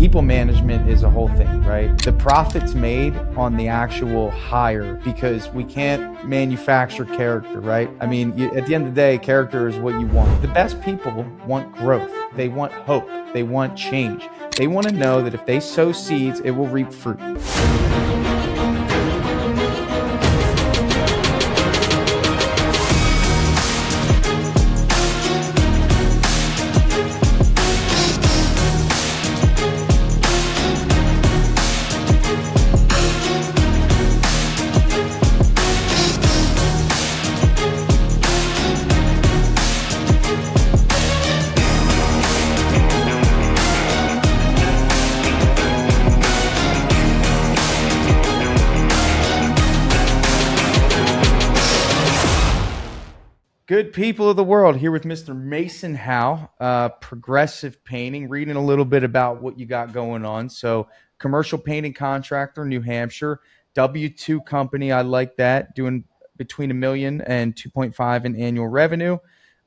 people management is a whole thing, right? The profit's made on the actual hire because we can't manufacture character, right? I mean, at the end of the day, character is what you want. The best people want growth. They want hope. They want change. They want to know that if they sow seeds, it will reap fruit. Good people of the world, here with Mr. Mason Howe, Progressive Painting, reading a little bit about what you got going on. So commercial painting contractor, New Hampshire, W-2 company. I like that, doing between $1 million and 2.5 in annual revenue.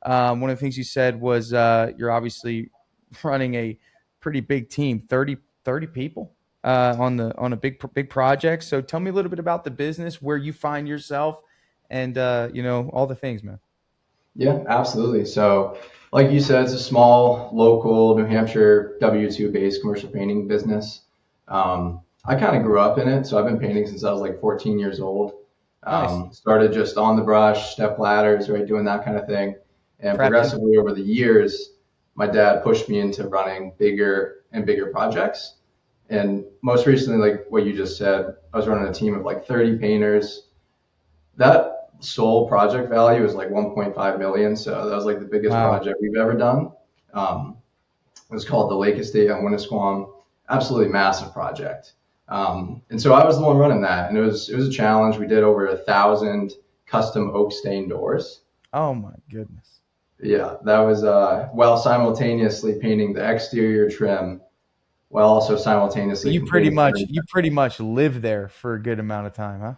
One of the things you said was you're obviously running a pretty big team, 30 people on a big project. So tell me a little bit about the business, where you find yourself, and all the things, man. Yeah, absolutely. So like you said, it's a small, local, New Hampshire, W-2 based commercial painting business. I kind of grew up in it. So I've been painting since I was like 14 years old. Nice. Started just on the brush, step ladders, right, doing that kind of thing. And progressively over the years, my dad pushed me into running bigger and bigger projects. And most recently, like what you just said, I was running a team of like 30 painters. That sole project value is like 1.5 million. So that was like the biggest project we've ever done. It was called the Lake Estate on Winnisquam. Absolutely massive project. And so I was the one running that, and it was a challenge. We did over 1,000 custom oak stain doors. Oh my goodness. Yeah, that was while simultaneously painting the exterior trim, while also simultaneously. You pretty much lived there for a good amount of time, huh?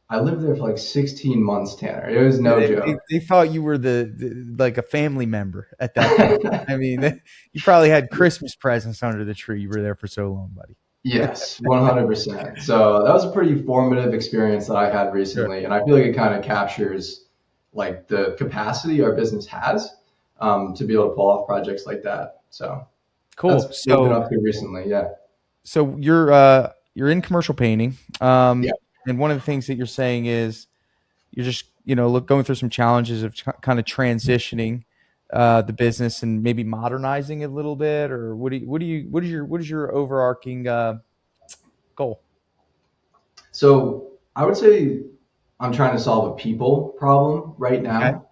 I lived there for like 16 months, Tanner. It was no joke. They thought you were the like a family member at that point. I mean, you probably had Christmas presents under the tree. You were there for so long, buddy. Yes, 100%. So that was a pretty formative experience that I had recently. Sure. And I feel like it kind of captures like the capacity our business has to be able to pull off projects like that. So cool. That's what I've been up to recently. Yeah. So you're in commercial painting. Yeah. And one of the things that you're saying is you're just, going through some challenges of kind of transitioning the business and maybe modernizing it a little bit, or what is your overarching goal? So I would say I'm trying to solve a people problem right now.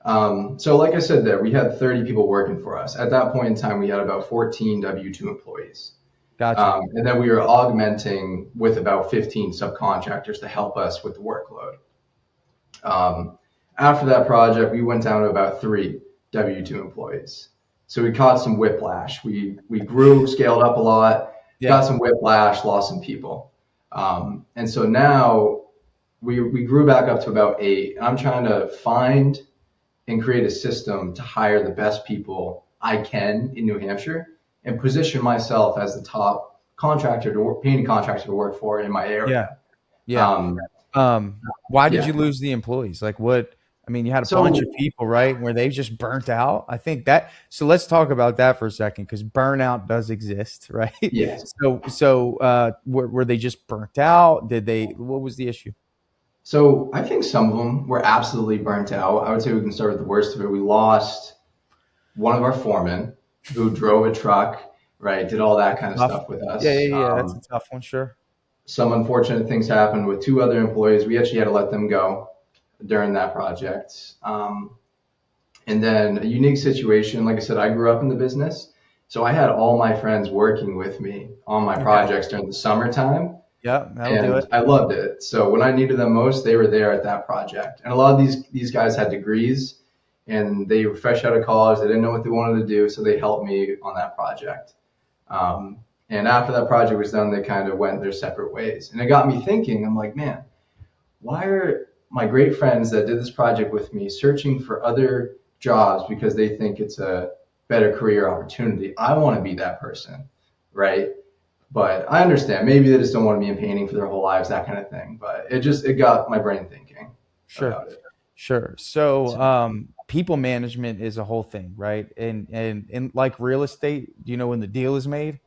Okay. So like I said there, we had 30 people working for us. At that point in time, we had about 14 W-2 employees. Gotcha. And then we were augmenting with about 15 subcontractors to help us with the workload. After that project, we went down to about 3 W-2 employees. So we caught some whiplash. We grew, scaled up a lot, got some whiplash, lost some people. And so now we grew back up to about 8. And I'm trying to find and create a system to hire the best people I can in New Hampshire and position myself as the top painting contractor to work for in my area. Yeah. Why did you lose the employees? Like what? I mean, you had a bunch of people, right, where they just burnt out. I think that. So let's talk about that for a second, because burnout does exist, right? Yes. So were they just burnt out? What was the issue? So I think some of them were absolutely burnt out. I would say we can start with the worst of it. We lost one of our foremen who drove a truck, right, did all that kind of stuff with us. Yeah. That's a tough one, sure. Some unfortunate things happened with 2 other employees. We actually had to let them go during that project. And then a unique situation, like I said, I grew up in the business. So I had all my friends working with me on my projects during the summertime. Yeah, that'll do it. I loved it. So when I needed them most, they were there at that project. And a lot of these guys had degrees, and they were fresh out of college. They didn't know what they wanted to do, so they helped me on that project. And after that project was done, they kind of went their separate ways. And it got me thinking, I'm like, man, why are my great friends that did this project with me searching for other jobs because they think it's a better career opportunity? I want to be that person, right? But I understand. Maybe they just don't want to be in painting for their whole lives, that kind of thing. But it got my brain thinking about it. Sure. So people management is a whole thing, right? And like real estate, do you know when the deal is made?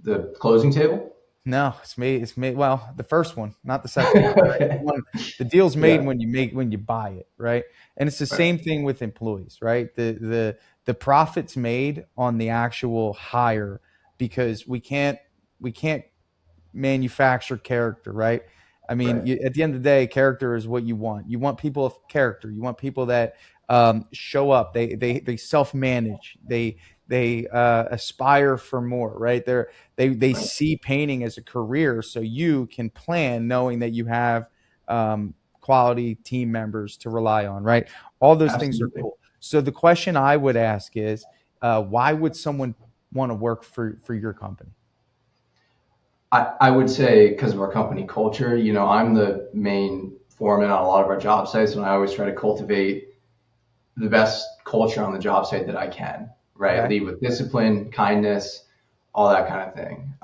The closing table? No, it's made. It's made. Well, the first one, not the second one. Right? Okay. The deal's made Yeah. when you buy it, right? And it's the Right. same thing with employees, right? The profits made on the actual hire, because we can't manufacture character, right? I mean, Right. at the end of the day, character is what you want. You want people of character. You want people that show up. They self manage. They aspire for more, right? They Right. see painting as a career, so you can plan knowing that you have quality team members to rely on, right? All those things are Absolutely. cool. So the question I would ask is, why would someone want to work for your company? I would say because of our company culture, I'm the main foreman on a lot of our job sites, and I always try to cultivate the best culture on the job site that I can, right? Okay. Lead with discipline, kindness, all that kind of thing.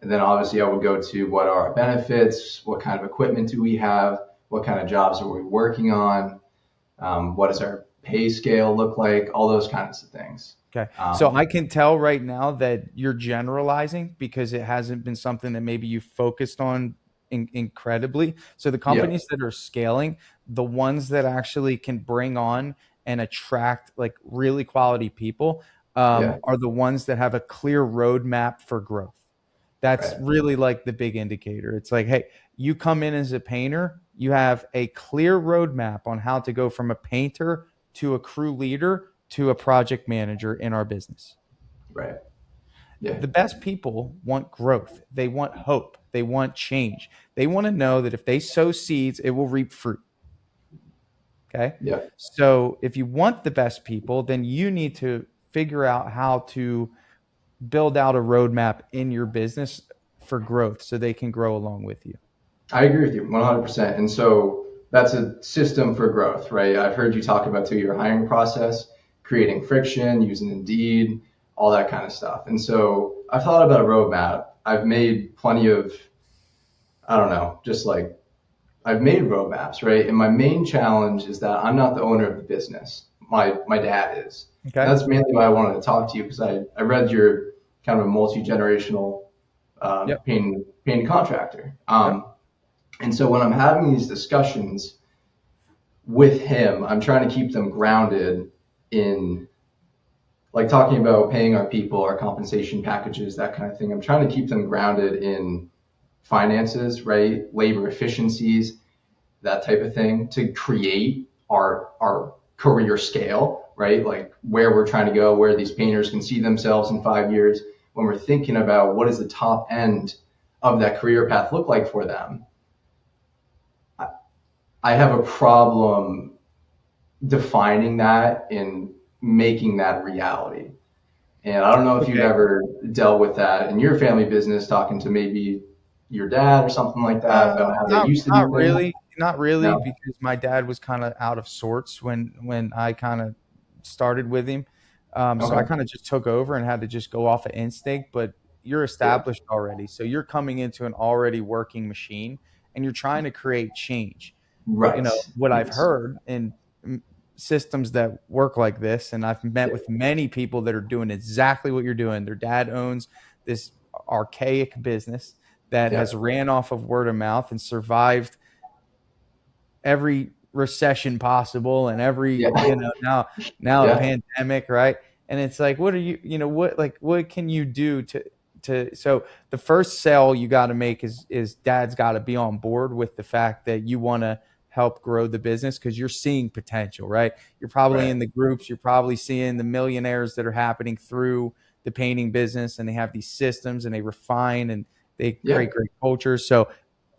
And then obviously I would go to what are our benefits, what kind of equipment do we have, what kind of jobs are we working on, what does our pay scale look like, all those kinds of things. Okay. So I can tell right now that you're generalizing because it hasn't been something that maybe you focused on incredibly. So the Yeah, companies that are scaling, the ones that actually can bring on and attract like really quality people, yeah, are the ones that have a clear roadmap for growth. That's right, really like the big indicator. It's like, hey, you come in as a painter, you have a clear roadmap on how to go from a painter to a crew leader to a project manager in our business. right. Yeah, The best people want growth. They want hope. They want change. They want to know that if they sow seeds, it will reap fruit. Okay. yeah. So if you want the best people, then you need to figure out how to build out a roadmap in your business for growth so they can grow along with you. I agree with you 100%. And so that's a system for growth, right? I've heard you talk about too your hiring process, creating friction, using Indeed, all that kind of stuff. And so I've thought about a roadmap. I've made plenty of, I don't know, just like I've made roadmaps, right? And my main challenge is that I'm not the owner of the business. My dad is. And Okay. that's mainly why I wanted to talk to you because I read you're kind of a multi-generational Yep. painting contractor. Yep. And so when I'm having these discussions with him, I'm trying to keep them grounded in like talking about paying our people, our compensation packages, that kind of thing. I'm trying to keep them grounded in finances, right? Labor efficiencies, that type of thing to create our career scale, right? Like where we're trying to go, where these painters can see themselves in 5 years when we're thinking about what does the top end of that career path look like for them. I have a problem defining that and making that reality. And I don't know if you've Okay. ever dealt with that in your family business, talking to maybe your dad or something like that about how they Not used to do not things. really, not really, No. because my dad was kind of out of sorts when I kind of started with him. So I Okay. kind of just took over and had to just go off of instinct. But you're Yeah. established already, so you're coming into an already working machine, and you're trying to create change. Right. What I've Yes. heard in systems that work like this, and I've met Yeah. with many people that are doing exactly what you're doing. Their dad owns this archaic business that Yeah. has ran off of word of mouth and survived every recession possible and every, Yeah. now a Yeah. pandemic, right? And it's like, what are what can you do so the first sell you got to make is dad's got to be on board with the fact that you want to help grow the business because you're seeing potential, right? You're probably Right. in the groups, you're probably seeing the millionaires that are happening through the painting business, and they have these systems and they refine and they Yeah. create great cultures. So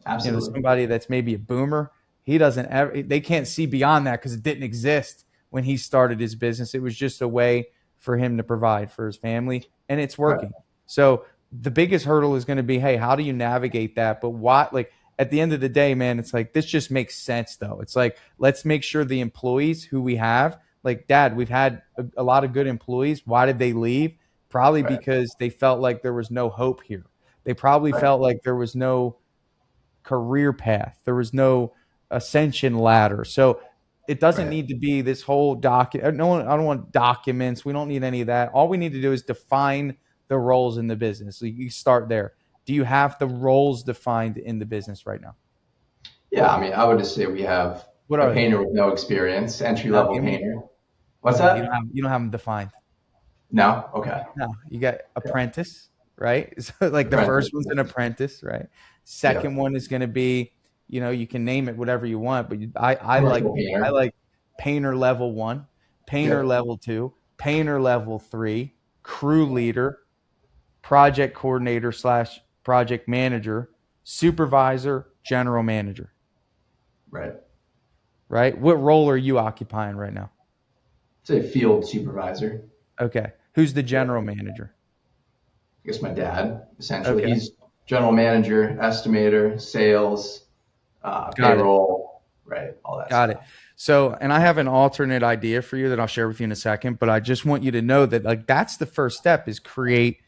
Absolutely. somebody that's maybe a boomer, he doesn't ever, they can't see beyond that because it didn't exist when he started his business. It was just a way for him to provide for his family, and it's Right. working. So the biggest hurdle is going to be, hey, how do you navigate that? But what, like, at the end of the day, man, it's like, this just makes sense though. It's like, let's make sure the employees who we have, like dad, we've had a lot of good employees. Why did they leave? probably Right. because they felt like there was no hope here. They probably Right. felt like there was no career path. There was no ascension ladder. So it doesn't Right. need to be this whole document. No one, I don't want documents. We don't need any of that. All we need to do is define the roles in the business. So you start there. Do you have the roles defined in the business right now? Yeah, I mean, I would just say we have What a are they? painter with no experience, entry No, level painter. What's no, that? you don't have them defined. No? Okay. No, you got Yeah. apprentice, right? So like the Apprentice. first one's an apprentice, right? Yeah. Second one is going to be, you can name it whatever you want, but I Commercial painter. like painter level 1, painter Yeah. level 2, painter level 3, crew leader, project coordinator / project manager, supervisor, general manager, Right. right? What role are you occupying right now? Say field supervisor. Okay. Who's the general manager? I guess my dad, essentially. Okay. He's general manager, estimator, sales, Got it. payroll, right? All that Got stuff. it. So, and I have an alternate idea for you that I'll share with you in a second, but I just want you to know that like that's the first step is create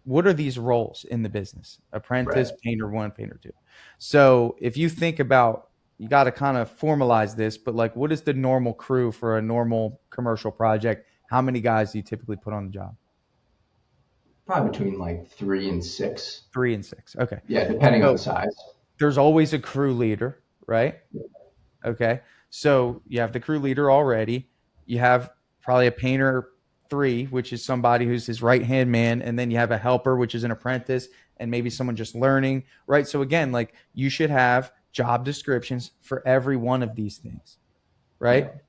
what are these roles in the business? Apprentice, Right. painter 1, painter 2. So if you think about, you got to kind of formalize this, but like what is the normal crew for a normal commercial project? How many guys do you typically put on the job? Probably between like 3 and 6. 3 and 6. Okay. Yeah, depending on So the size. there's always a crew leader, right? Okay. So you have the crew leader already. You have probably a painter 3, which is somebody who's his right-hand man. And then you have a helper, which is an apprentice and maybe someone just learning, right? So again, like you should have job descriptions for every one of these things, right? Yeah.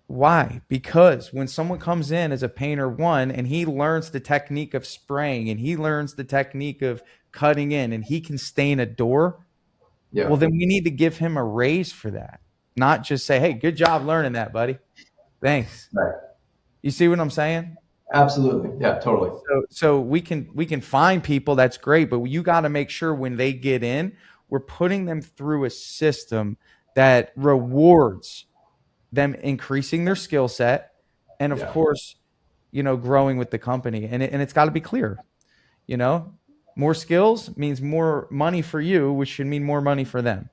Why? Because when someone comes in as a painter 1 and he learns the technique of spraying and he learns the technique of cutting in and he can stain a door, Yeah. well, then we need to give him a raise for that. Not just say, hey, good job learning that, buddy. Thanks. Right. You see what I'm saying? Absolutely. Yeah, totally. So we can find people, that's great, but you got to make sure when they get in, we're putting them through a system that rewards them increasing their skill set and of Yeah. course, growing with the company. And it's got to be clear, more skills means more money for you, which should mean more money for them.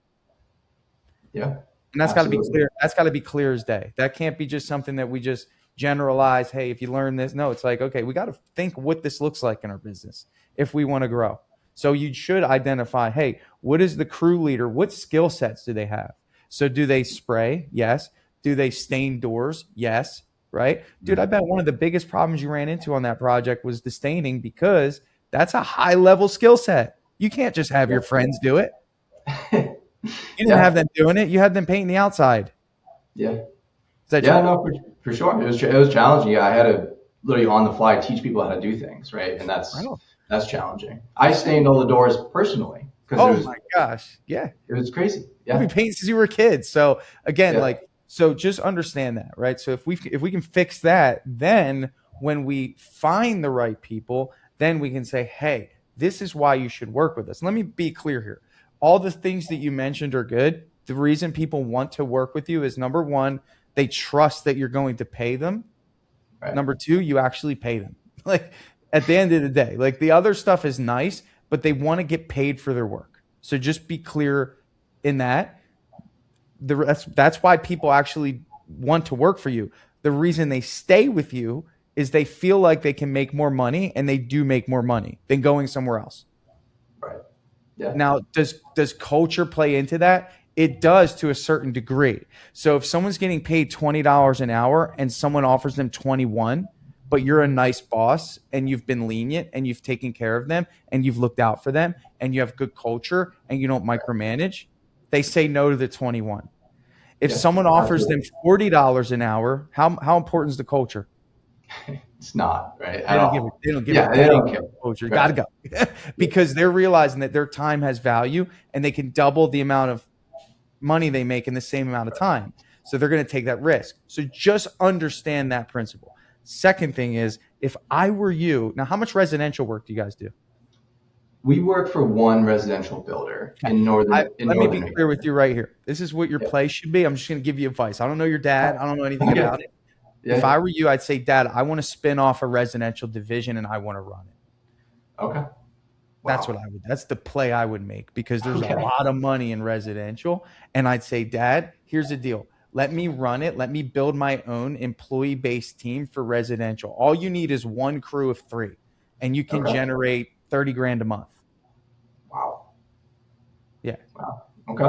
Yeah. And that's got to be Absolutely. clear. That's got to be clear as day. That can't be just something that we just generalize. Hey, if you learn this, no, it's like, okay, we got to think what this looks like in our business if we want to grow. So you should identify, hey, what is the crew leader? What skill sets do they have? So do they spray? Yes. Do they stain doors? Yes. Right. Dude, I bet one of the biggest problems you ran into on that project was the staining because that's a high level skill set. You can't just have your friends do it. You didn't have them doing it. You had them painting the outside. Yeah. Is that Yeah, true? no, for sure. It was challenging. Yeah, I had to literally on the fly teach people how to do things, right? And that's challenging. I stained all the doors personally Oh because my gosh. Yeah. it was crazy. You've been Yeah. painting since you were a kid. So again, Yeah. so just understand that, right? So if we can fix that, then when we find the right people, then we can say, hey, this is why you should work with us. Let me be clear here. All the things that you mentioned are good. The reason people want to work with you is number 1, they trust that you're going to pay them. Right. Number 2, you actually pay them. Like at the end of the day, like the other stuff is nice, but they want to get paid for their work. So just be clear in that. That's why people actually want to work for you. The reason they stay with you is they feel like they can make more money, and they do make more money than going somewhere else. Right. Yeah. Now, does culture play into that? It does to a certain degree. So if someone's getting paid $20 an hour and someone offers them 21, but you're a nice boss and you've been lenient and you've taken care of them and you've looked out for them and you have good culture and you don't micromanage, they say no to the 21. If Yeah, someone offers absolutely. them $40 an hour, how important is the culture? It's not, right? They At don't give all. it. They don't give Yeah, it. they don't care. Culture. Right. Got to go because they're realizing that their time has value and they can double the amount of money they make in the same amount of time. So they're going to take that risk. So just understand that principle. Second thing is, if I were you, now how much residential work do you guys do? We work for one residential builder in northern. Let me northern be clear with you right here. This is what your Yeah. place should be. I'm just going to give you advice. I don't know your dad. I don't know anything Okay. about it. Yeah. If I were you, I'd say, Dad, I want to spin off a residential division and I want to run it. Okay. Wow. That's the play I would make, because there's Okay. a lot of money in residential. And I'd say, Dad, here's the deal. Let me run it. Let me build my own employee-based team for residential. All you need is one crew of 3, and you can generate 30 grand a month. Wow. Yeah. Wow. Okay.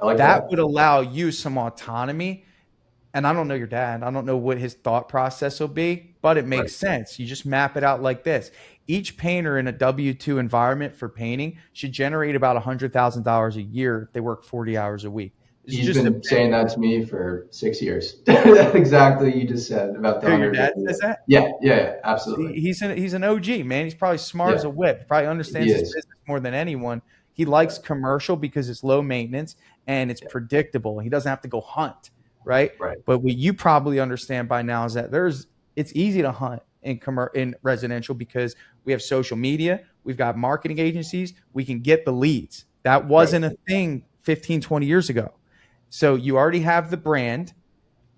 I like that would allow you some autonomy. And I don't know your dad. I don't know what his thought process will be, but it makes sense. You just map it out like this. Each painter in a W-2 environment for painting should generate about $100,000 a year if they work 40 hours a week. He's been saying that to me for 6 years. Exactly. You just said about the your dad says that? Yeah, absolutely. He's an OG, man. He's probably smart as a whip. Probably understands his business more than anyone. He likes commercial because it's low maintenance and it's predictable. He doesn't have to go hunt, right? But what you probably understand by now is that it's easy to hunt in residential because we have social media, we've got marketing agencies, we can get the leads. That wasn't a thing 15, 20 years ago. So you already have the brand.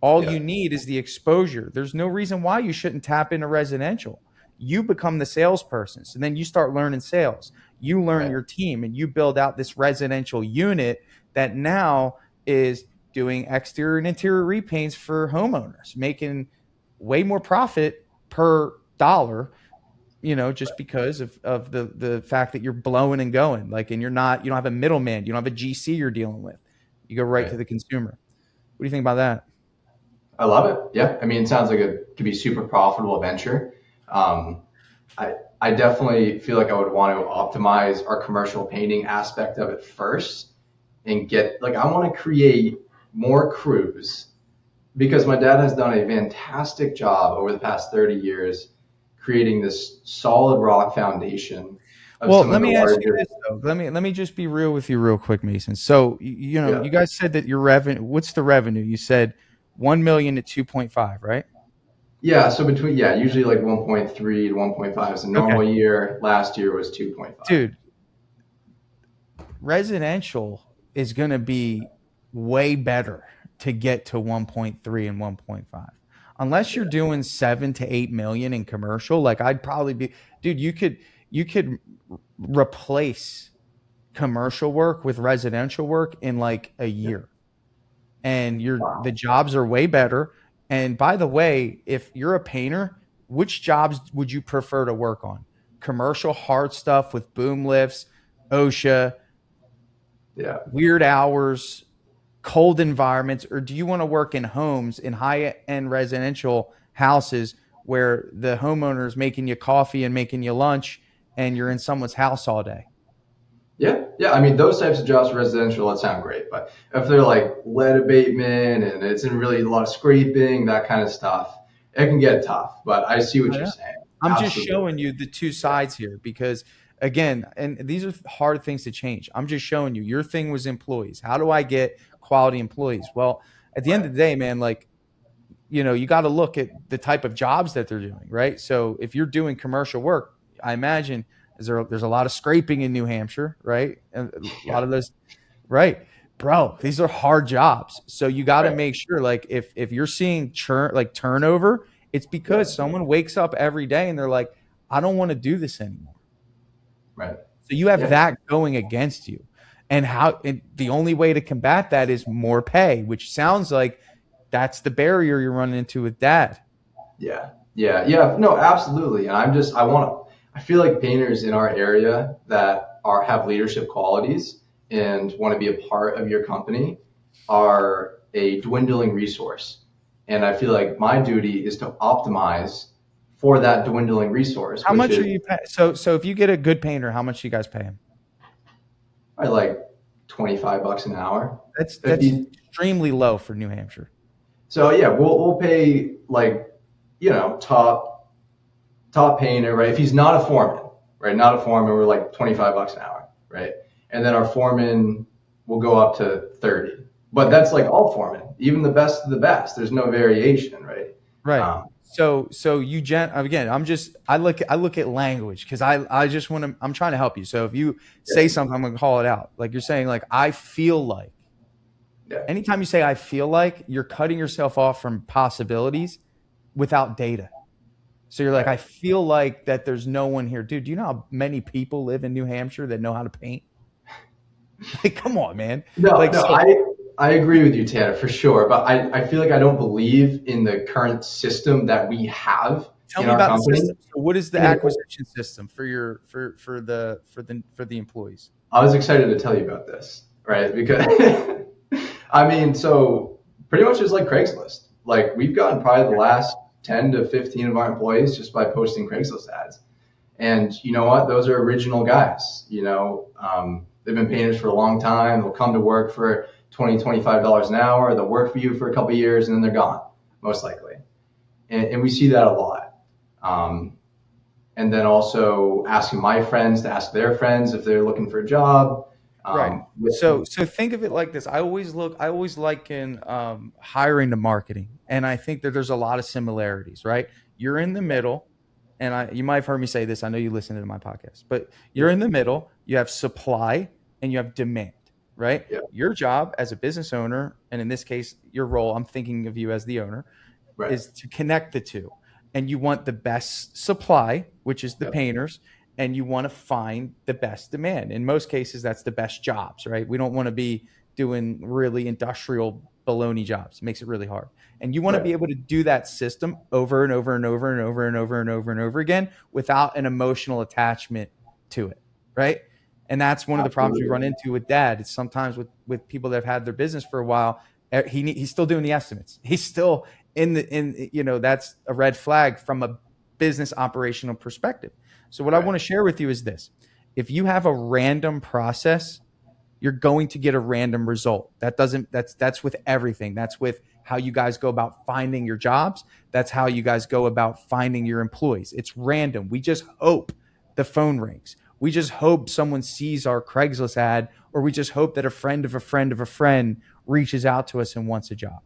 All you need is the exposure. There's no reason why you shouldn't tap into residential. You become the salesperson. So then you start learning sales. You learn your team and you build out this residential unit that now is doing exterior and interior repaints for homeowners, making way more profit per dollar, just because of the fact that you're blowing and going, and you don't have a middleman. You don't have a GC you're dealing with. You go right to the consumer. What do you think about that? I love it. Yeah. I mean, it sounds like it could be super profitable venture. I definitely feel like I would want to optimize our commercial painting aspect of it first and I want to create more crews, because my dad has done a fantastic job over the past 30 years creating this solid rock foundation. Well, let me ask you this though. Let me just be real with you real quick, Mason. So, you guys said that your revenue, what's the revenue? You said 1 million to 2.5, right? Yeah. So usually like 1.3 to 1.5 is a normal year. Last year was 2.5. Dude, residential is going to be way better to get to 1.3 and 1.5. Unless you're doing 7 to 8 million in commercial, I'd probably be, dude, you could replace commercial work with residential work in a year. And the jobs are way better. And by the way, if you're a painter, which jobs would you prefer to work on? Commercial hard stuff with boom lifts, OSHA, weird hours, cold environments, or do you want to work in homes, in high-end residential houses where the homeowner is making you coffee and making you lunch and you're in someone's house all day? Yeah. I mean, those types of jobs, residential, that sound great. But if they're like lead abatement and it's in really a lot of scraping, that kind of stuff, it can get tough. But I see what you're saying. I'm just showing you the two sides here because, again, and these are hard things to change. I'm just showing you. Your thing was employees. How do I get quality employees? Well, at the end of the day, man, you got to look at the type of jobs that they're doing, right? So if you're doing commercial work, I imagine there's a lot of scraping in New Hampshire, right? And a lot of those, right? Bro, these are hard jobs. So you got to make sure, if you're seeing turnover, it's because someone wakes up every day and they're like, I don't want to do this anymore. Right. So you have that going against you. And the only way to combat that is more pay, which sounds like that's the barrier you're running into with Dad. Yeah. No, absolutely. And I feel like painters in our area that have leadership qualities and want to be a part of your company are a dwindling resource. And I feel like my duty is to optimize for that dwindling resource. How much are you paying? So if you get a good painter, how much do you guys pay him? I like $25 an hour. That's extremely low for New Hampshire. So we'll pay top painter, right? If he's not a foreman, right? Not a foreman, we're like $25 an hour, right? And then our foreman will go up to 30. But that's all foremen, even the best of the best. There's no variation, right? Right. So you again, I look at language because I'm trying to help you. So if you say something, I'm gonna call it out. Like you're saying, I feel like. Yeah. Anytime you say I feel like, you're cutting yourself off from possibilities without data. So you're like, Right. I feel like that there's no one here. Dude, do you know how many people live in New Hampshire that know how to paint? Like, come on, man. No, Like, no, so I agree with you, Tanner, for sure. But I feel like I don't believe in the current system that we have tell in me our about the company. system. So what is the And acquisition system for your for the employees? I was excited to tell you about this, right? Because I mean, so pretty much it's like Craigslist. Like we've gotten probably the last 10 to 15 of our employees just by posting Craigslist ads. And you know what? Those are original guys. They've been painters for a long time. They'll come to work for $20, $25 an hour. They'll work for you for a couple of years and then they're gone, most likely. And we see that a lot. And then also asking my friends to ask their friends if they're looking for a job. Right. So think of it like this. I always liken hiring to marketing. And I think that there's a lot of similarities, right? You're in the middle, and you might have heard me say this. I know you listen to my podcast, but you're in the middle, you have supply and you have demand, right? Yeah. Your job as a business owner, and in this case, your role, I'm thinking of you as the owner, Right. is to connect the two. And you want the best supply, which is the Yep. painters, and you want to find the best demand. In most cases, that's the best jobs, right? We don't want to be doing really industrial baloney jobs. It makes it really hard. And you want to Right. be able to do that system over and over and over and over and over and over and over again without an emotional attachment to it, right? And that's one of the problems we run into with Dad. It's sometimes with people that have had their business for a while, he's still doing the estimates. He's still that's a red flag from a business operational perspective. So what I want to share with you is this. If you have a random process, you're going to get a random result. That's with everything. That's with how you guys go about finding your jobs. That's how you guys go about finding your employees. It's random. We just hope the phone rings. We just hope someone sees our Craigslist ad, or we just hope that a friend of a friend of a friend reaches out to us and wants a job.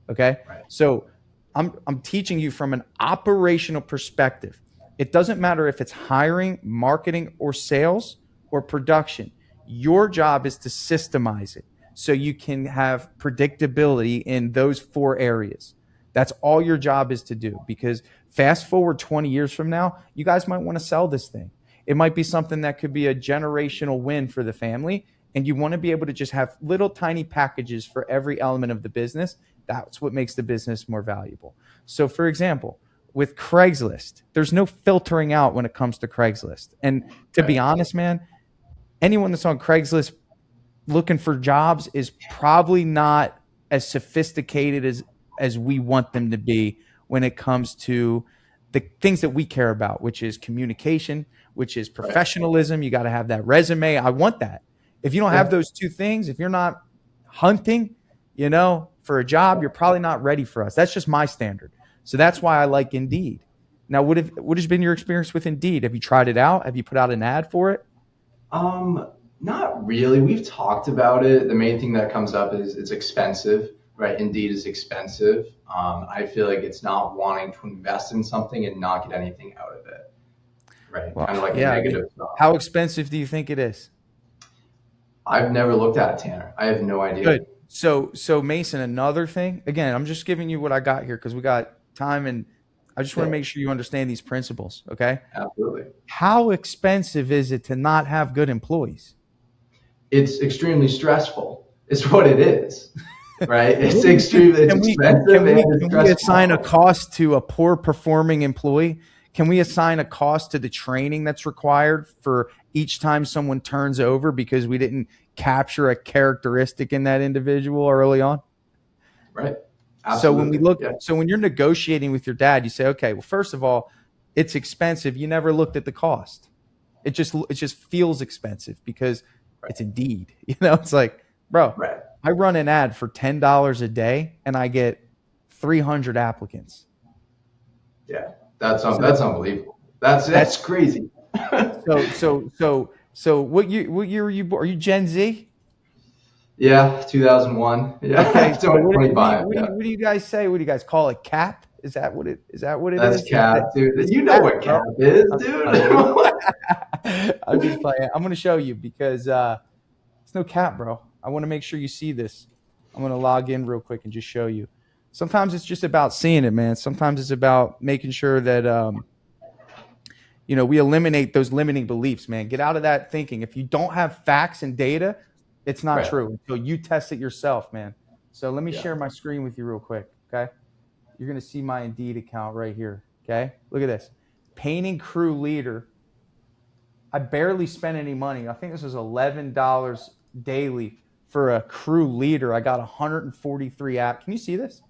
Okay. Right. So I'm teaching you from an operational perspective. It doesn't matter if it's hiring, marketing, or sales or production. Your job is to systemize it so you can have predictability in those 4 areas. That's all your job is to do, because fast forward 20 years from now, you guys might want to sell this thing. It might be something that could be a generational win for the family. And you want to be able to just have little tiny packages for every element of the business. That's what makes the business more valuable. So for example, with Craigslist, there's no filtering out when it comes to Craigslist. And to be honest, man, anyone that's on Craigslist looking for jobs is probably not as sophisticated as we want them to be when it comes to the things that we care about, which is communication, which is professionalism. You got to have that resume. I want that. If you don't have those 2 things, if you're not hunting, for a job, you're probably not ready for us. That's just my standard. So that's why I like Indeed. Now, what has been your experience with Indeed? Have you tried it out? Have you put out an ad for it? Not really. We've talked about it. The main thing that comes up is it's expensive, right? Indeed is expensive. I feel like it's not wanting to invest in something and not get anything out of it, right? Well, kind of like a negative stuff. How expensive do you think it is? I've never looked at it, Tanner. I have no idea. Good. So Mason, another thing, again, I'm just giving you what I got here because we got time, and I just want to make sure you understand these principles. Okay. Absolutely. How expensive is it to not have good employees? It's extremely stressful. It's what it is, right? It's extremely expensive. Can we assign a cost to a poor performing employee? Can we assign a cost to the training that's required for each time someone turns over because we didn't capture a characteristic in that individual early on? Right. Absolutely. So when you're negotiating with your dad, you say, okay, well, first of all, it's expensive. You never looked at the cost. It just feels expensive because it's Indeed. It's like, bro, I run an ad for $10 a day and I get 300 applicants. Yeah. That's unbelievable. That's crazy. So what year are you born? Are you Gen Z? Yeah, 2001. Yeah. Okay. So 25. What do you guys say? What do you guys call it? Cap? Is that what it is? That's cap, dude. You know what cap is, dude. I'm just playing. I'm going to show you because it's no cap, bro. I want to make sure you see this. I'm going to log in real quick and just show you. Sometimes it's just about seeing it, man. Sometimes it's about making sure that, we eliminate those limiting beliefs, man. Get out of that thinking. If you don't have facts and data, it's not true until you test it yourself, man. So let me share my screen with you real quick, okay? You're going to see my Indeed account right here, okay? Look at this. Painting crew leader. I barely spent any money. I think this was $11 daily for a crew leader. I got 143 apps. Can you see this?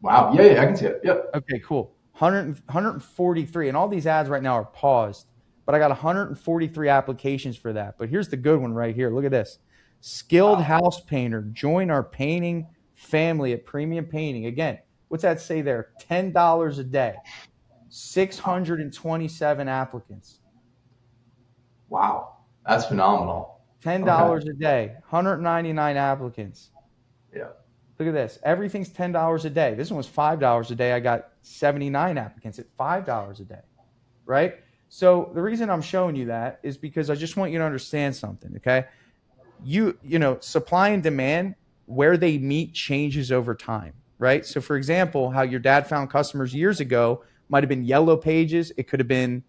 Wow. Yeah, I can see it. Yep. Okay, cool. 143. And all these ads right now are paused. But I got 143 applications for that. But here's the good one right here. Look at this. Skilled house painter. Join our painting family at Premium Painting. Again, what's that say there? $10 a day. 627 applicants. Wow. That's phenomenal. $10 a day. 199 applicants. Yeah. Look at this. Everything's $10 a day. This one was $5 a day. I got 79 applicants at $5 a day, right? So the reason I'm showing you that is because I just want you to understand something, okay? You know, supply and demand, where they meet changes over time, right? So for example, how your dad found customers years ago might have been Yellow Pages. It could have been,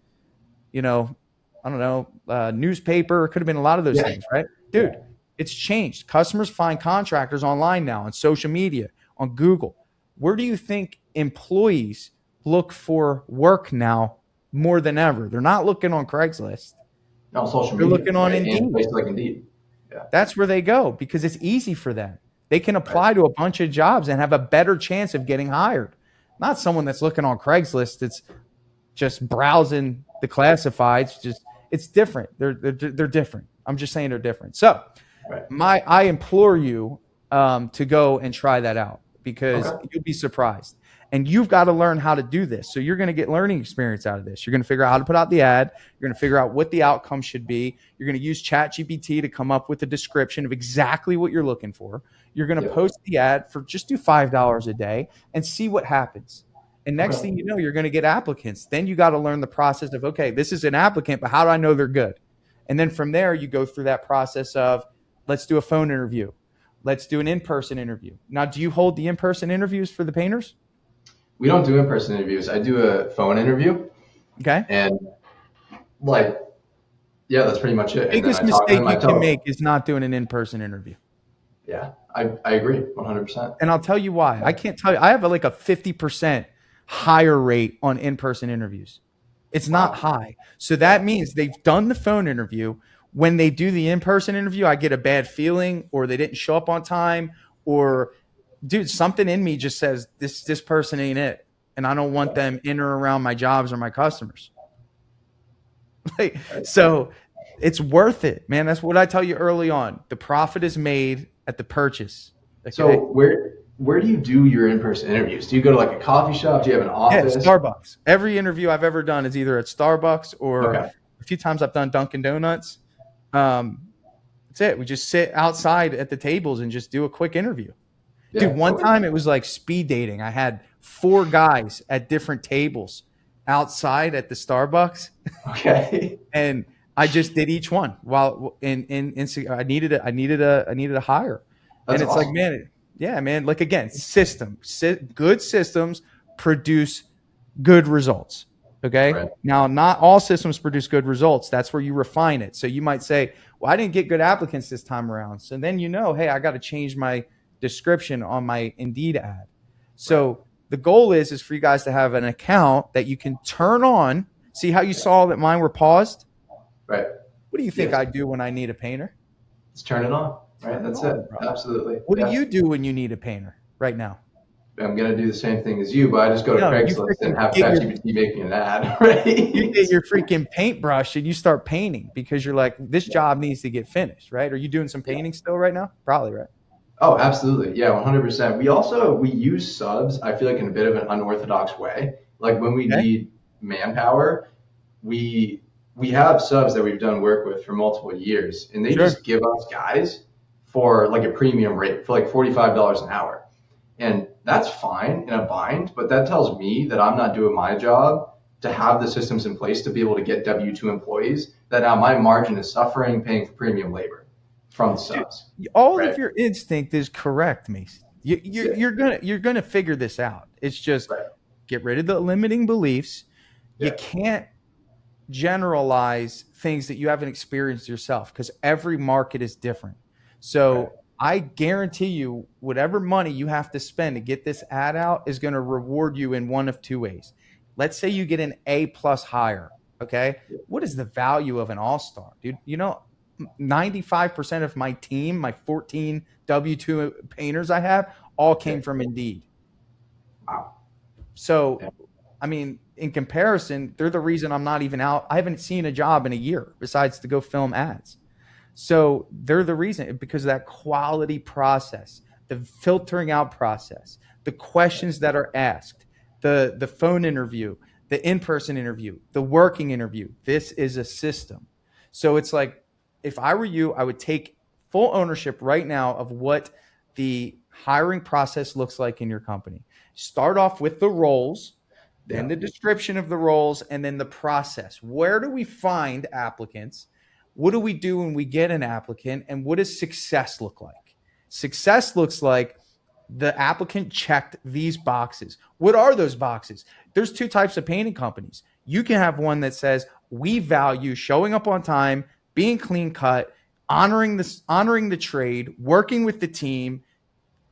newspaper. It could have been a lot of those things, right? Dude, it's changed. Customers find contractors online now, on social media, on Google. Where do you think employees look for work now more than ever? They're not looking on Craigslist. No, social media. They're looking on Indeed. Places like Indeed. Yeah. That's where they go because it's easy for them. They can apply to a bunch of jobs and have a better chance of getting hired. Not someone that's looking on Craigslist that's just browsing the classifieds. It's different. They're different. I'm just saying they're different. So I implore you to go and try that out because you'll be surprised. And you've got to learn how to do this. So you're going to get learning experience out of this. You're going to figure out how to put out the ad. You're going to figure out what the outcome should be. You're going to use ChatGPT to come up with a description of exactly what you're looking for. You're going to post the ad for just do $5 a day and see what happens. And next thing you know, you're going to get applicants. Then you got to learn the process of, okay, this is an applicant, but how do I know they're good? And then from there, you go through that process of, let's do a phone interview. Let's do an in-person interview. Now, do you hold the in-person interviews for the painters? We don't do in-person interviews. I do a phone interview. Okay. And that's pretty much it. Biggest mistake you can make is not doing an in-person interview. Yeah, I agree 100%. And I'll tell you why. I can't tell you. I have a 50% higher rate on in-person interviews. It's not high. So that means they've done the phone interview. When they do the in-person interview, I get a bad feeling or they didn't show up on time or dude, something in me just says this person ain't it. And I don't want them in or around my jobs or my customers. So it's worth it, man. That's what I tell you early on. The profit is made at the purchase. Okay? So where do you do your in-person interviews? Do you go to a coffee shop? Do you have an office? Yeah, Starbucks. Every interview I've ever done is either at Starbucks or a few times I've done Dunkin' Donuts. That's it. We just sit outside at the tables and just do a quick interview. Dude, one time it was like speed dating. I had 4 guys at different tables outside at the Starbucks. Okay. And I just did each one while I needed a hire. That's and it's awesome. Man, again, good systems produce good results. Okay. Right. Now, not all systems produce good results. That's where you refine it. So you might say, well, I didn't get good applicants this time around. So then, hey, I got to change my description on my Indeed ad. So the goal is for you guys to have an account that you can turn on. See how you saw that mine were paused? Right. What do you think I do when I need a painter? Just turn it on. Right. That's it. Bro. Absolutely. What do you do when you need a painter right now? I'm going to do the same thing as you, but I just go to Craigslist and have ChatGPT make me an ad, right? You get your freaking paintbrush and you start painting because you're like, this job needs to get finished, right? Are you doing some painting still right now? Probably, right? Oh, absolutely. Yeah, 100%. We use subs, I feel like, in a bit of an unorthodox way. Like when we need manpower, we have subs that we've done work with for multiple years, and they just give us guys for a premium rate for $45 an hour. And that's fine in a bind, but that tells me that I'm not doing my job to have the systems in place to be able to get W-2 employees, that now my margin is suffering paying for premium labor from the subs. All of your instinct is correct, Mason. You're gonna figure this out. It's just get rid of the limiting beliefs. You can't generalize things that you haven't experienced yourself because every market is different. So I guarantee you, whatever money you have to spend to get this ad out is going to reward you in one of two ways. Let's say you get an A+ hire. Okay. What is the value of an all-star, dude? 95% of my team, my 14 W-2 painters I have, all came from Indeed. Wow. So, I mean, in comparison, they're the reason I'm not even out. I haven't seen a job in a year besides to go film ads. So they're the reason, because of that quality process, the filtering out process, the questions that are asked, the phone interview, the in-person interview, the working interview. This is a system. So it's like, if I were you, I would take full ownership right now of what the hiring process looks like in your company. Start off with the roles, then the description of the roles, and then the process. Where do we find applicants? What do we do when we get an applicant? And what does success look like? Success looks like the applicant checked these boxes. What are those boxes? There's two types of painting companies. You can have one that says, we value showing up on time, being clean cut, honoring the trade, working with the team,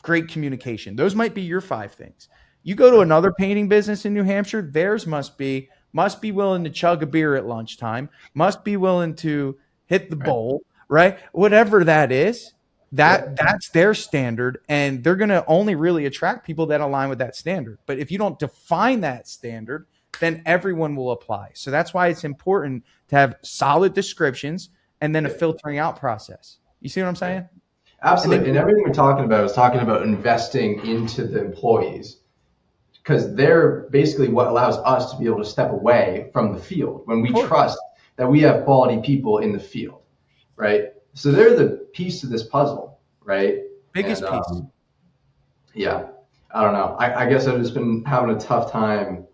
great communication. Those might be your 5 things. You go to another painting business in New Hampshire, theirs must be willing to chug a beer at lunchtime, must be willing to hit the bowl, right? Whatever that is, that's their standard, and they're going to only really attract people that align with that standard. But if you don't define that standard, then everyone will apply. So that's why it's important to have solid descriptions and then a filtering out process. You see what I'm saying? Absolutely. And everything we're talking about is talking about investing into the employees, because they're basically what allows us to be able to step away from the field when we trust that we have quality people in the field, right? So they're the piece of this puzzle, right? Biggest piece. Yeah. I don't know. I guess I've just been having a tough time,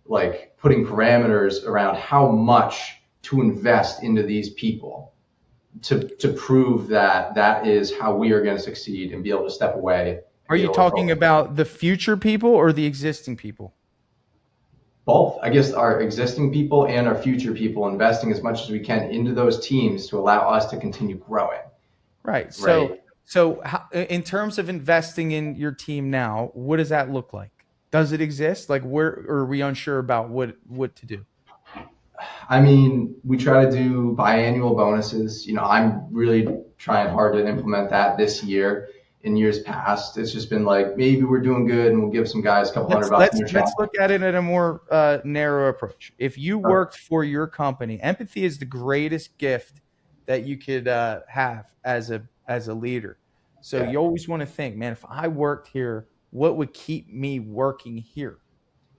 like, putting parameters around how much to invest into these people to prove that that is how we are going to succeed and be able to step away. Are you talking about the future people or the existing people? Both. I guess our existing people and our future people, investing as much as we can into those teams to allow us to continue growing. Right. So how, in terms of investing in your team now, what does that look like? Does it exist? Like, where are we unsure about what to do? I mean, we try to do biannual bonuses. I'm really trying hard to implement that this year. In years past, it's just been like, maybe we're doing good and we'll give some guys a couple $100. Let's look at it in a more narrow approach. If you worked for your company, empathy is the greatest gift that you could have as a leader. So you always want to think, man, if I worked here, what would keep me working here?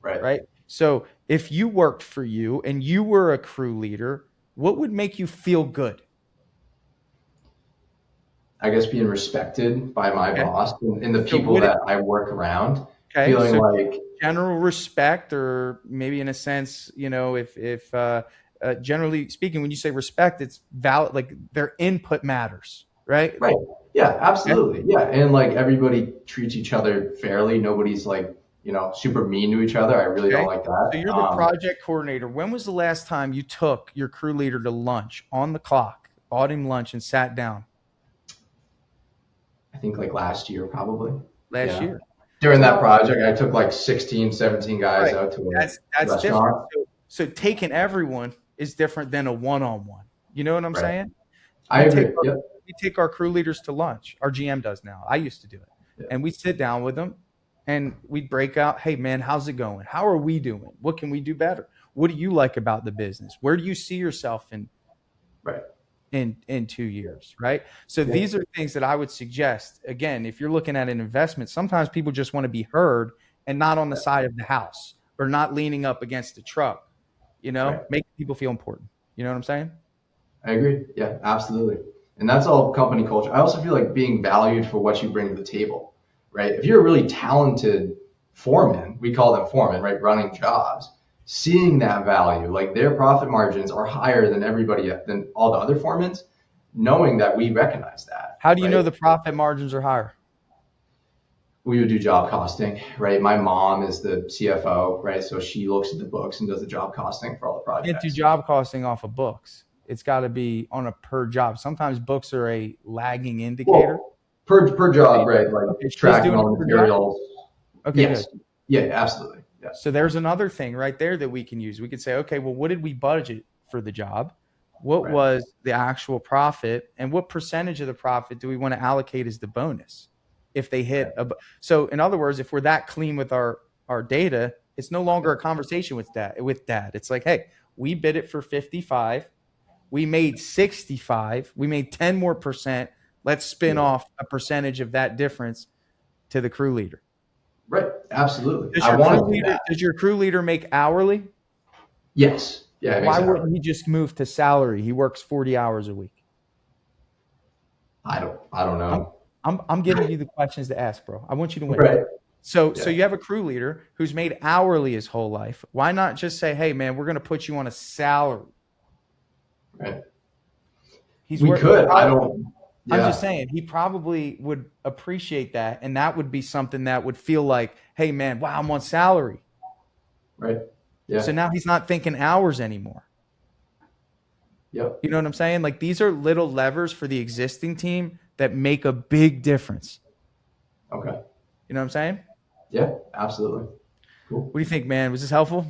Right. So if you worked for you and you were a crew leader, what would make you feel good? I guess being respected by my boss and the people that I work around, feeling like general respect, or maybe in a sense, if generally speaking, when you say respect, it's valid, like their input matters, right? Right. Yeah, absolutely. Yeah. And like everybody treats each other fairly. Nobody's like, super mean to each other. I really don't like that. So you're the project coordinator. When was the last time you took your crew leader to lunch on the clock, bought him lunch and sat down? I think like last year, probably. Last year. During that project, I took like 16, 17 guys out to a restaurant. Different. So taking everyone is different than a one-on-one. You know what I'm saying? I agree. We take our crew leaders to lunch. Our GM does now. I used to do it. Yeah. And we sit down with them and we break out, hey, man, how's it going? How are we doing? What can we do better? What do you like about the business? Where do you see yourself in 2 years, right? So these are things that I would suggest. Again, if you're looking at an investment, sometimes people just want to be heard and not on the side of the house or not leaning up against the truck, make people feel important. You know what I'm saying? I agree. Yeah, absolutely. And that's all company culture. I also feel like being valued for what you bring to the table, right? If you're a really talented foreman, we call them foremen, right? Running jobs. Seeing that value, like their profit margins are higher than all the other foremans, knowing that we recognize that. How do you know the profit margins are higher? we would do job costing, right? My mom is the CFO, right? So she looks at the books and does the job costing for all the You can't do projects. job costing off of books. It's got to be on a per job. Sometimes books are a lagging indicator. Well, per job, right? Like Okay, she's tracking doing all it the per job. materials. Okay, Yes. good. Yeah, absolutely. Yes. So there's another thing right there that we can use. We could say, okay, well, what did we budget for the job? What Right. was the actual profit, and what percentage of the profit do we want to allocate as the bonus if they hit so in other words, if we're that clean with our data, it's no longer a conversation with dad. It's like, hey, we bid it for 55, we made 65, we made 10 more percent. Let's spin off a percentage of that difference to the crew leader. Right. Absolutely. Does your crew leader make hourly? Yes. Yeah. Why wouldn't he just move to salary? He works 40 hours a week. I don't know. I'm giving you the questions to ask, bro. I want you to win. Right. So you have a crew leader who's made hourly his whole life. Why not just say, hey, man, we're going to put you on a salary? Right. I'm just saying he probably would appreciate that. And that would be something that would feel like, hey, man, wow, I'm on salary. Right. Yeah. So now he's not thinking hours anymore. Yep. You know what I'm saying? Like these are little levers for the existing team that make a big difference. Okay. You know what I'm saying? Yeah, absolutely. Cool. What do you think, man? Was this helpful?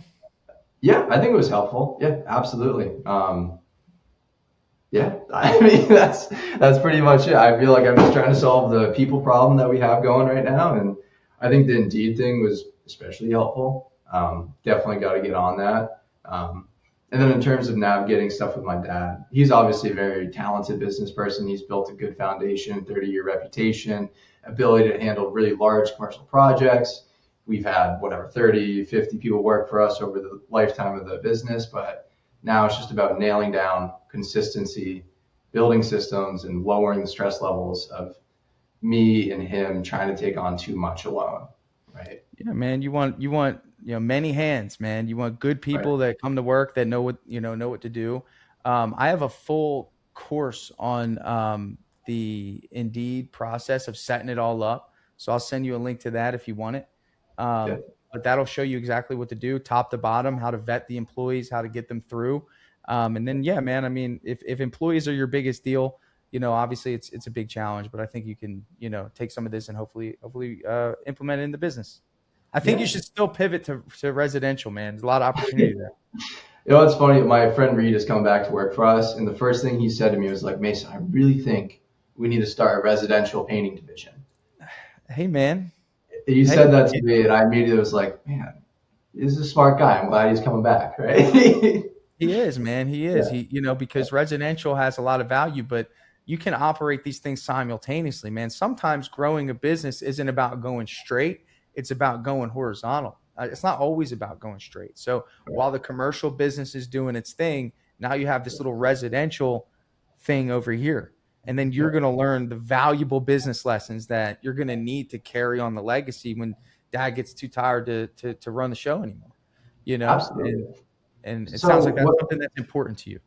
Yeah, I think it was helpful. Yeah, absolutely. Yeah, I mean that's pretty much it. I feel like I'm just trying to solve the people problem that we have going right now, and I think the Indeed thing was especially helpful. Definitely got to get on that. And then in terms of navigating stuff with my dad, he's obviously a very talented business person. He's built a good foundation, 30-year reputation, ability to handle really large commercial projects. We've had 30, 50 people work for us over the lifetime of the business, but now it's just about nailing down consistency, building systems, and lowering the stress levels of me and him trying to take on too much alone. Right. Yeah, man. You want many hands, man. You want good people that come to work that know what to do. I have a full course on the Indeed process of setting it all up. So I'll send you a link to that if you want it. But that'll show you exactly what to do, top to bottom, how to vet the employees, how to get them through. And then, yeah, man, I mean, if employees are your biggest deal, obviously it's a big challenge, but I think you can, take some of this and hopefully implement it in the business. I think you should still pivot to residential, man. There's a lot of opportunity there. It's funny. My friend Reed is coming back to work for us, and the first thing he said to me was like, Mason, I really think we need to start a residential painting division. Hey, man. He said that to me, and I immediately was like, man, he's a smart guy. I'm glad he's coming back, right? He is, man. He is. Yeah. Because residential has a lot of value, but you can operate these things simultaneously, man. Sometimes growing a business isn't about going straight. It's about going horizontal. It's not always about going straight. So while the commercial business is doing its thing, now you have this little residential thing over here. And then you're going to learn the valuable business lessons that you're going to need to carry on the legacy when dad gets too tired to run the show anymore. Absolutely. And it sounds like that's something that's important to you.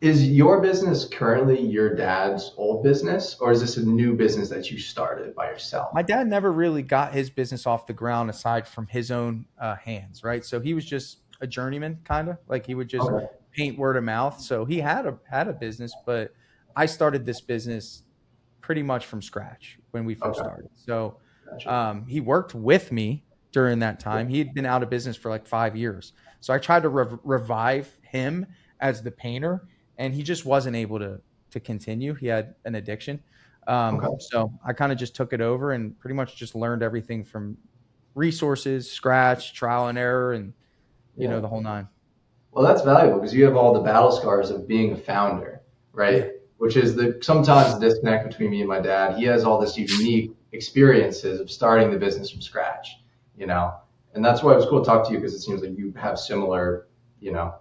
Is your business currently your dad's old business, or is this a new business that you started by yourself? My dad never really got his business off the ground aside from his own hands, right? So he was just a journeyman, kind of like he would just paint word of mouth. So he had a business, but I started this business pretty much from scratch when we first started. So he worked with me during that time. He had been out of business for like 5 years. So I tried to revive him as the painter, and he just wasn't able to continue. He had an addiction. So I kind of just took it over and pretty much just learned everything from resources, scratch, trial and error, and the whole nine. Well, that's valuable because you have all the battle scars of being a founder, right? Which is sometimes the disconnect between me and my dad. He has all this unique experiences of starting the business from scratch, and that's why it was cool to talk to you, because it seems like you have similar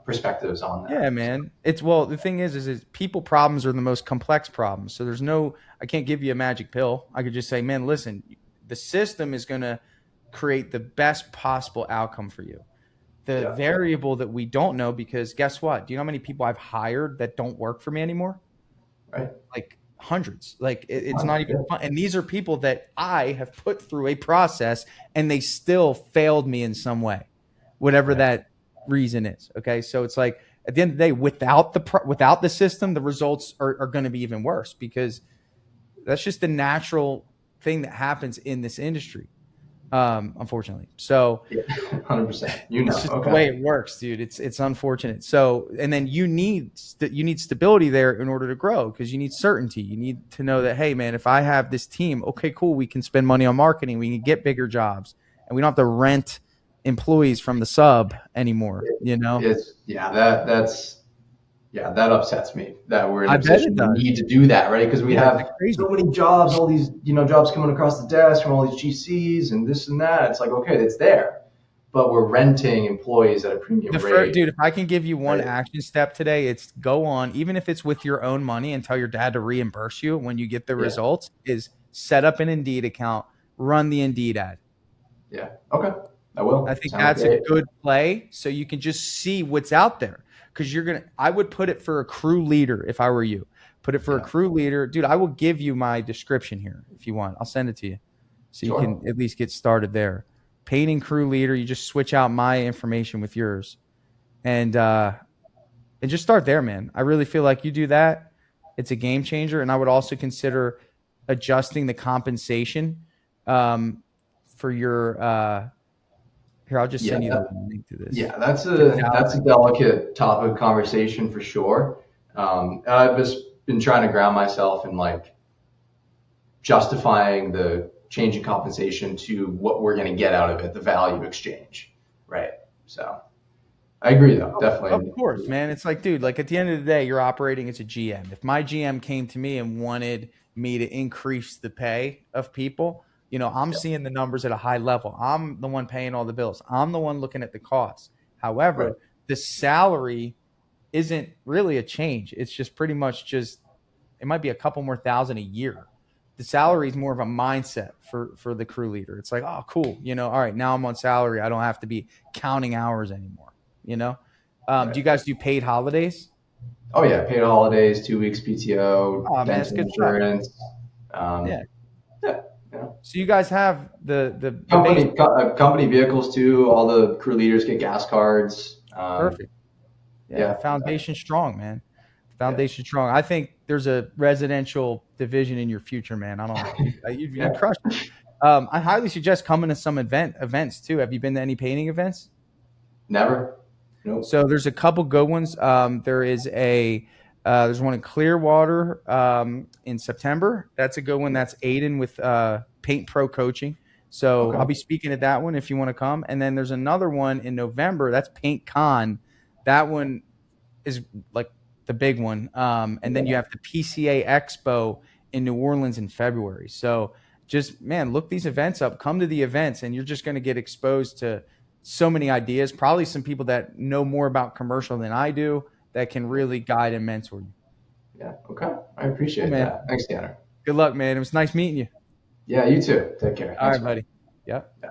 perspectives on that. Yeah, man. The thing is people problems are the most complex problems. So I can't give you a magic pill. I could just say, man, listen, the system is going to create the best possible outcome for you. The variable that we don't know, because guess what? Do you know how many people I've hired that don't work for me anymore? Right. Like hundreds. Like it's not even fun. And these are people that I have put through a process and they still failed me in some way, whatever that reason is. Okay. So it's like at the end of the day, without the system, the results are going to be even worse because that's just the natural thing that happens in this industry. Unfortunately. So 100%, it's just the way it works, dude. It's unfortunate. So, and then you need stability there in order to grow because you need certainty. You need to know that, hey man, if I have this team, okay, cool. We can spend money on marketing. We can get bigger jobs and we don't have to rent employees from the sub anymore. You know, that upsets me that we're in a position we need to do that, right? Because we have so many jobs, all these, jobs coming across the desk from all these GCs and this and that. It's like, okay, it's there, but we're renting employees at a premium rate. Dude, if I can give you one action step today, it's go on, even if it's with your own money and tell your dad to reimburse you when you get the results, is set up an Indeed account, run the Indeed ad. Yeah. Okay. I will. I think that's a good play. So you can just see what's out there. Because I would put it for a crew leader if I were you. Put it for a crew leader. Dude, I will give you my description here if you want. I'll send it to you. So you can at least get started there. Painting crew leader, you just switch out my information with yours. And just start there, man. I really feel like you do that, it's a game changer. And I would also consider adjusting the compensation for your here, I'll just send you the link to this. Yeah, that's a delicate topic of conversation for sure. And I've just been trying to ground myself in like justifying the change in compensation to what we're going to get out of it, the value exchange, right? So I agree, though, definitely. Of course, man. It's like, dude, like at the end of the day, you're operating as a GM. If my GM came to me and wanted me to increase the pay of people, I'm seeing the numbers at a high level. I'm the one paying all the bills. I'm the one looking at the costs. However, the salary isn't really a change. It's just pretty much it might be a couple more thousand a year. The salary is more of a mindset for the crew leader. It's like, oh, cool. All right, now I'm on salary. I don't have to be counting hours anymore. Do you guys do paid holidays? Oh yeah. Paid holidays, 2 weeks PTO, dental insurance. So you guys have the company vehicles too. All the crew leaders get gas cards. Perfect. Yeah. Foundation strong, man. Foundation strong. I think there's a residential division in your future, man. I don't know. You crushed it. I highly suggest coming to some events too. Have you been to any painting events? Never. Nope. So there's a couple good ones. There's one in Clearwater in September. That's a good one. That's Aiden with Paint Pro Coaching. So I'll be speaking at that one if you want to come. And then there's another one in November. That's Paint Con. That one is like the big one. And then you have the PCA Expo in New Orleans in February. So just, man, look these events up. Come to the events, and you're just going to get exposed to so many ideas. Probably some people that know more about commercial than I do that can really guide and mentor you. Yeah. Okay. I appreciate that. Thanks, Tanner. Good luck, man. It was nice meeting you. Yeah, you too. Take care. All right, buddy. Yep. Yeah.